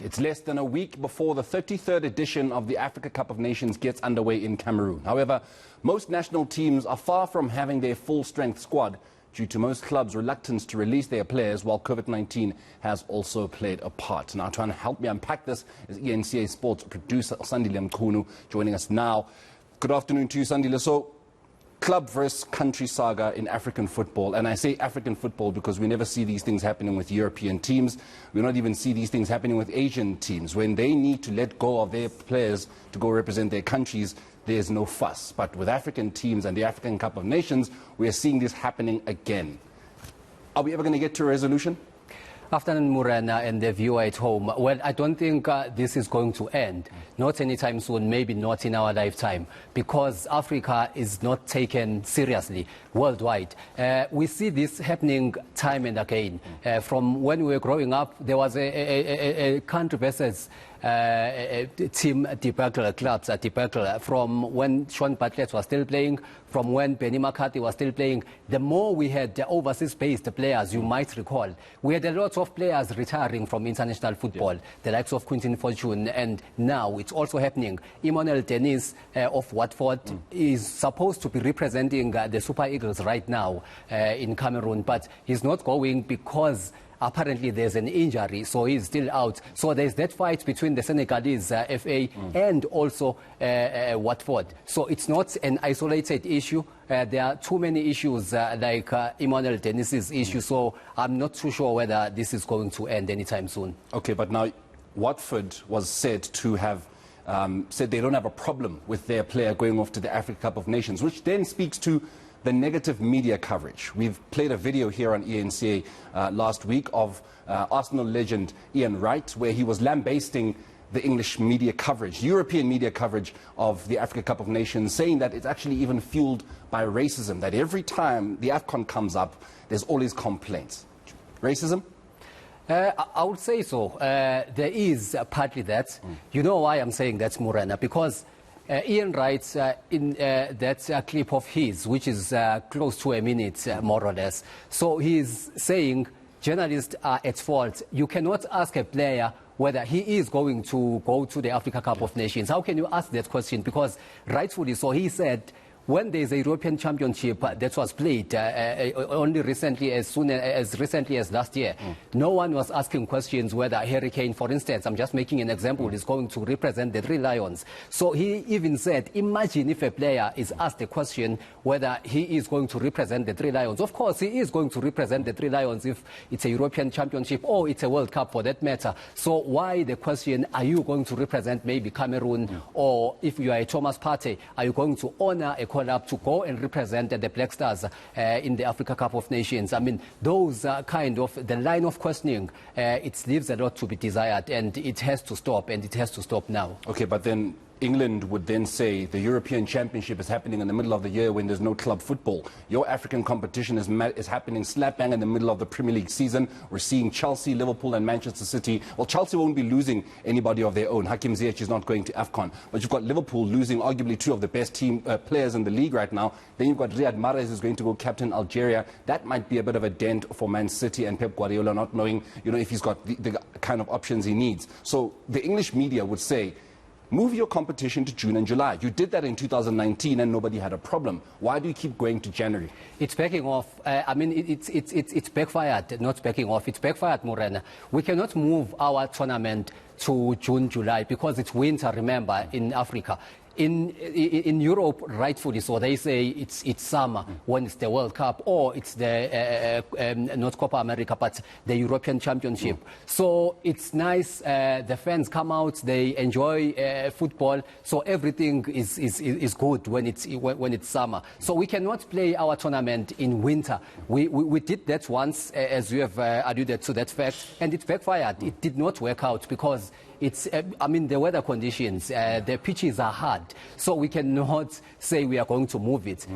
It's less than a week before the 33rd edition of the Africa Cup of Nations gets underway in Cameroon. However, most national teams are far from having their full-strength squad due to most clubs' reluctance to release their players, while COVID-19 has also played a part. Now, trying to help me unpack this is eNCA Sports producer Sandile Mchunu joining us now. Good afternoon to you, Sandile. So, club versus country saga in African football, and I say African football because we never see these things happening with European teams. We don't even see these things happening with Asian teams. When they need to let go of their players to go represent their countries, there's no fuss. But with African teams and the African Cup of Nations, we are seeing this happening again. Are we ever going to get to a resolution? Afternoon, Morena, and the viewer at home. Well, I don't think this is going to end. Not anytime soon, maybe not in our lifetime, because Africa is not taken seriously worldwide. We see this happening time and again. From when we were growing up, there was a country versus team debacle, clubs debacle, from when Sean Bartlett was still playing, from when Benny McCarthy was still playing. The more we had overseas-based players, you might recall, we had a lot of players retiring from international football, the likes of Quinton Fortune, and now it's also happening. Emmanuel Dennis of Watford is supposed to be representing the Super Eagles right now in Cameroon, but he's not going because apparently there's an injury, so he's still out. So there's that fight between the Senegalese FA and also Watford. So it's not an isolated issue. There are too many issues like Emmanuel Dennis's issue, so I'm not too sure whether this is going to end anytime soon. Okay, but now Watford was said to have said they don't have a problem with their player going off to the Africa Cup of Nations, which then speaks to the negative media coverage. We've played a video here on eNCA last week of Arsenal legend Ian Wright, where he was lambasting the English media coverage, European media coverage of the Africa Cup of Nations, saying that it's actually even fueled by racism, that every time the AFCON comes up, there's always complaints. Racism? I would say so. There is partly that. You know why I'm saying that, Morena? Because Ian writes in that clip of his, which is close to a minute, more or less. So he's saying journalists are at fault. You cannot ask a player whether he is going to go to the Africa Cup of Nations. How can you ask that question? Because rightfully so, he said, when there is a European Championship that was played only recently, as recently as last year, no one was asking questions whether Harry Kane, for instance, I'm just making an example, is going to represent the Three Lions. So he even said, imagine if a player is asked a question whether he is going to represent the Three Lions. Of course, he is going to represent the Three Lions if it's a European Championship or it's a World Cup for that matter. So why the question, are you going to represent maybe Cameroon, or if you are a Thomas Partey, are you going to honor a call up to go and represent the Black Stars in the Africa Cup of Nations? I mean, those kind of, the line of questioning, it leaves a lot to be desired, and it has to stop, and it has to stop now. Okay, but then England would then say the European Championship is happening in the middle of the year when there's no club football. Your African competition is happening slap bang in the middle of the Premier League season. We're seeing Chelsea, Liverpool and Manchester City. Well, Chelsea won't be losing anybody of their own. Hakim Ziyech is not going to AFCON. But you've got Liverpool losing arguably two of the best players in the league right now. Then you've got Riyad Mahrez who's going to go captain Algeria. That might be a bit of a dent for Man City and Pep Guardiola, not knowing, if he's got the kind of options he needs. So the English media would say, move your competition to June and July. You did that in 2019 and nobody had a problem. Why do you keep going to January? It's backing off. I mean, it's backfired, not backing off. It's backfired, Morena. We cannot move our tournament to June, July, because it's winter, remember, in Africa. In Europe, rightfully so, they say it's summer when it's the World Cup, or it's the not Copa America, but the European Championship. So it's nice. The fans come out, they enjoy football. So everything is good when it's summer. So we cannot play our tournament in winter. We did that once, as you have alluded to that fact, and it backfired. It did not work out because it's, I mean, the weather conditions, the pitches are hard, so we cannot say we are going to move it.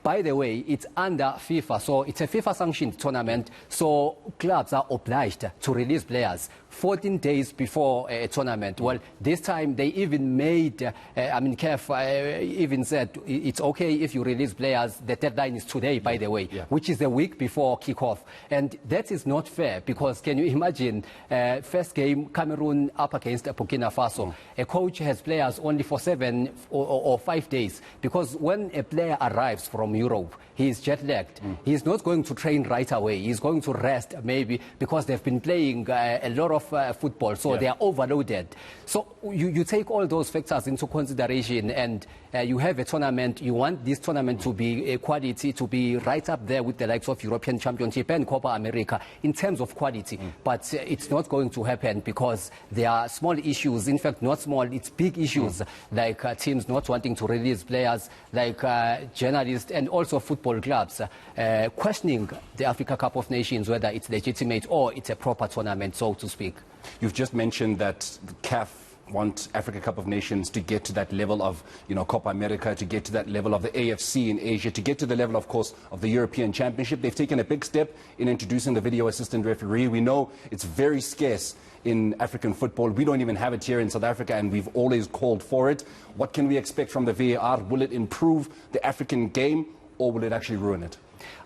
by the way, it's under FIFA, so it's a FIFA-sanctioned tournament, so clubs are obliged to release players 14 days before a tournament. Well, this time they even made, CAF even said it's okay if you release players. The deadline is today, by the way, which is a week before kickoff. And that is not fair because can you imagine, first game, Cameroon up against Burkina Faso. A coach has players only for 7 or 5 days because when a player arrives from Europe, he is jet-lagged. He's not going to train right away. He's going to rest maybe because they've been playing a lot of football, so they are overloaded. So you take all those factors into consideration and you have a tournament. You want this tournament to be a quality, to be right up there with the likes of European Championship and Copa America in terms of quality. But it's not going to happen because there are small issues. In fact, not small, it's big issues like teams not wanting to release players, like journalists and also football clubs questioning the Africa Cup of Nations, whether it's legitimate or it's a proper tournament, so to speak. You've just mentioned that the CAF want Africa Cup of Nations to get to that level of, Copa America, to get to that level of the AFC in Asia, to get to the level, of course, of the European Championship. They've taken a big step in introducing the video assistant referee. We know it's very scarce in African football. We don't even have it here in South Africa, and we've always called for it. What can we expect from the VAR? Will it improve the African game, or will it actually ruin it?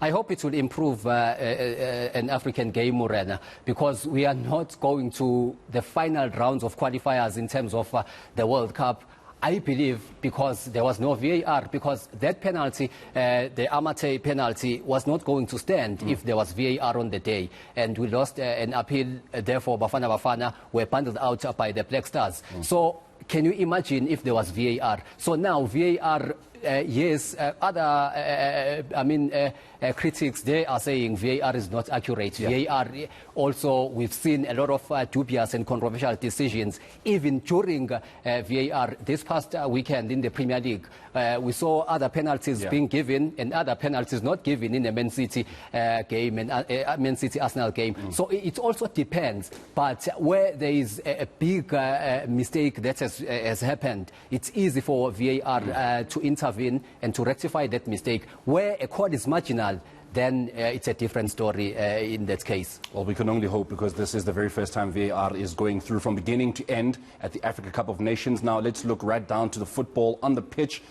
I hope it will improve an African game, Morena, because we are not going to the final rounds of qualifiers in terms of the World Cup. I believe because there was no VAR, because that penalty, the Amate penalty, was not going to stand if there was VAR on the day. And we lost an appeal, therefore Bafana were bundled out by the Black Stars. So can you imagine if there was VAR? So now VAR, yes, other, critics, they are saying VAR is not accurate. VAR also, we've seen a lot of dubious and controversial decisions, even during VAR. This past weekend in the Premier League, we saw other penalties being given and other penalties not given in the Man City game and Man City Arsenal game. So it also depends. But where there is a big mistake that has happened, it's easy for VAR to intervene and to rectify that mistake. Where a call is marginal, then it's a different story in that case. Well, we can only hope, because this is the very first time VAR is going through from beginning to end at the Africa Cup of Nations. Now let's look right down to the football on the pitch.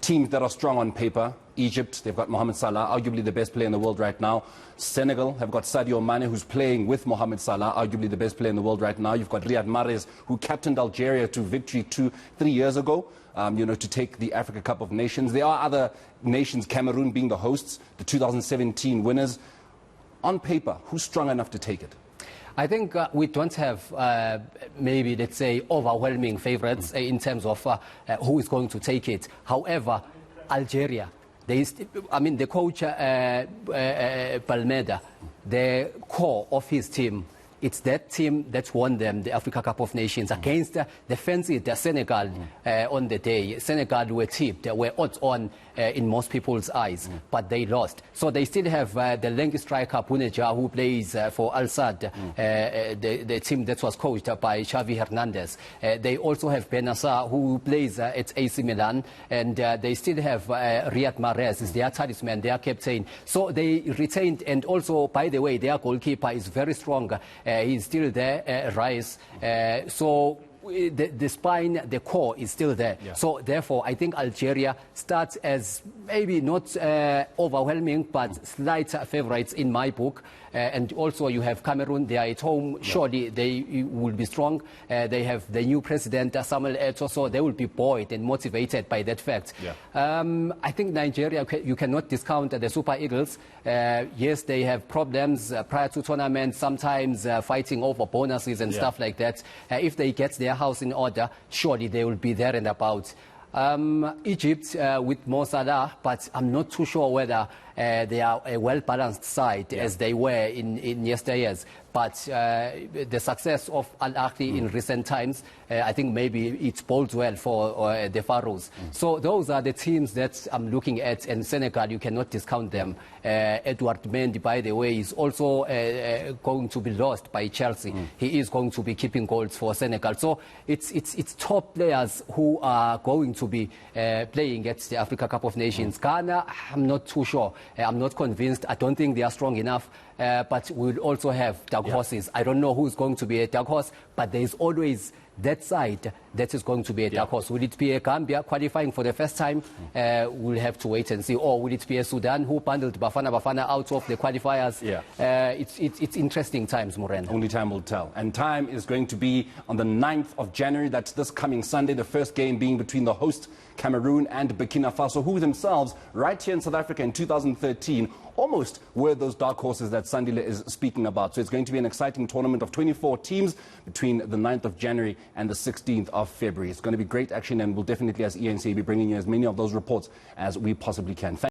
Teams that are strong on paper. Egypt, they've got Mohamed Salah, arguably the best player in the world right now. Senegal have got Sadio Mane, who's playing with Mohamed Salah, arguably the best player in the world right now. You've got Riyad Mahrez, who captained Algeria to victory 2-3 years ago, to take the Africa Cup of Nations. There are other nations, Cameroon being the hosts, the 2017 winners. On paper, who's strong enough to take it? I think we don't have maybe, let's say, overwhelming favorites in terms of who is going to take it. However, Algeria, the coach Balmeda, the core of his team, it's that team that won them the Africa Cup of Nations against the fancied Senegal on the day. Senegal were tipped, were odds on in most people's eyes, but they lost. So they still have the lanky striker Buneja, who plays for Al Sadd, the team that was coached by Xavi Hernandez. They also have Benassar, who plays at AC Milan, and they still have Riyad Mahrez, is their talisman, their captain. So they retained, and also, by the way, their goalkeeper is very strong. He's still there, Rice. So the spine, the core is still there. So therefore, I think Algeria starts as maybe not overwhelming, but slight favorites in my book. And also you have Cameroon, they are at home, surely they will be strong. They have the new president, Samuel Eto'o, so they will be buoyed and motivated by that fact. I think Nigeria, you cannot discount the Super Eagles. Yes, they have problems prior to tournaments, sometimes fighting over bonuses and stuff like that. If they get their house in order, surely they will be there and about. Egypt with Mo Salah, but I'm not too sure whether they are a well-balanced side as they were in yesteryears. But the success of Al Ahly in recent times, I think maybe it bodes well for the Faroes. So those are the teams that I'm looking at, and Senegal, you cannot discount them. Edouard Mendy, by the way, is also going to be lost by Chelsea. He is going to be keeping goals for Senegal. So it's top players who are going to be playing at the Africa Cup of Nations. Ghana, I'm not too sure. I'm not convinced. I don't think they are strong enough. But we'll also have dark horses. I don't know who's going to be a dark horse, but there is always that side that is going to be a dark horse. Will it be a Gambia qualifying for the first time? We'll have to wait and see. Or will it be a Sudan who bundled Bafana out of the qualifiers? It's interesting times, Morena. Only time will tell. And time is going to be on the 9th of January. That's this coming Sunday, the first game being between the host Cameroon and Burkina Faso, who themselves, right here in South Africa in 2013, almost were those dark horses that Sandile is speaking about. So it's going to be an exciting tournament of 24 teams between the 9th of January and the 16th of February. It's going to be great action, and we'll definitely, as eNCA, be bringing you as many of those reports as we possibly can.